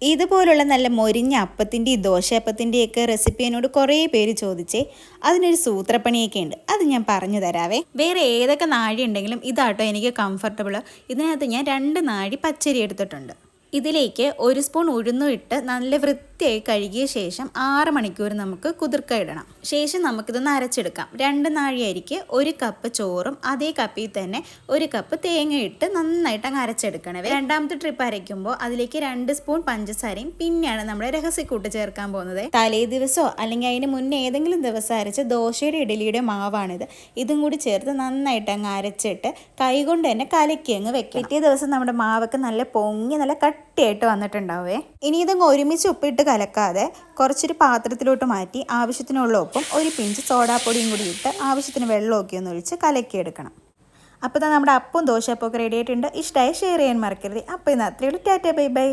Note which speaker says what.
Speaker 1: ഇതുപോലുള്ള നല്ല മൊരിഞ്ഞ അപ്പത്തിൻ്റെയും ദോശയപ്പത്തിൻ്റെയൊക്കെ റെസിപ്പി എന്നോട് കുറേ പേര് ചോദിച്ചേ. അതിനൊരു സൂത്രപ്പണിയൊക്കെ ഉണ്ട്, അത് ഞാൻ പറഞ്ഞു തരാവേ. വേറെ ഏതൊക്കെ നാഴി ഉണ്ടെങ്കിലും ഇതാട്ടോ എനിക്ക് കംഫർട്ടബിൾ. ഇതിനകത്ത് ഞാൻ 2 നാഴി പച്ചരി എടുത്തിട്ടുണ്ട്. ഇതിലേക്ക് 1 സ്പൂൺ ഉഴുന്നും ഇട്ട് നല്ല വൃത്തിയായി കഴുകിയ ശേഷം 6 മണിക്കൂർ നമുക്ക് കുതിർക്ക ഇടണം. ശേഷം നമുക്കിതൊന്ന് അരച്ചെടുക്കാം. 2 നാഴി അരിക്ക് 1 കപ്പ് ചോറും അതേ കപ്പിൽ തന്നെ 1 കപ്പ് തേങ്ങ ഇട്ട് നന്നായിട്ട് അങ്ങ് അരച്ചെടുക്കണേ. രണ്ടാമത്തെ ട്രിപ്പ് അരയ്ക്കുമ്പോൾ അതിലേക്ക് 2 സ്പൂൺ പഞ്ചസാരയും പിന്നെയാണ് നമ്മുടെ രഹസ്യക്കൂട്ട് ചേർക്കാൻ പോകുന്നത്. തലേ ദിവസമോ അല്ലെങ്കിൽ അതിന് മുന്നേ ഏതെങ്കിലും ദിവസം അരച്ച ദോശയുടെ ഇഡലിയുടെ മാവാണിത്. ഇതും കൂടി ചേർത്ത് നന്നായിട്ട് അങ്ങ് അരച്ചിട്ട് കൈകൊണ്ട് തന്നെ കലക്കി അങ്ങ് വെക്കാം. പിറ്റേ ദിവസം നമ്മുടെ മാവൊക്കെ നല്ല പൊങ്ങി നല്ല കട്ടിയായിട്ട് വന്നിട്ടുണ്ടാവേ. ഇനി ഇതങ്ങ് ഒരുമിച്ച് ഉപ്പിട്ട് കലക്കാതെ കുറച്ചൊരു പാത്രത്തിലോട്ട് മാറ്റി ആവശ്യത്തിനുള്ള ഉപ്പും 1 പിഞ്ച് സോഡാപ്പൊടിയും കൂടി ഇട്ട് ആവശ്യത്തിന് വെള്ളമൊക്കെ ഒന്ന് ഒഴിച്ച് കലക്കിയെടുക്കണം. അപ്പോൾ നമ്മുടെ അപ്പവും ദോശയപ്പമൊക്കെ റെഡി ആയിട്ടുണ്ട്. ഇഷ്ടമായി ഷെയർ ചെയ്യാൻ മറക്കരുത്. അപ്പോൾ ഇന്ന് അത്രയേ ഉള്ളൂ. Tata bye bye.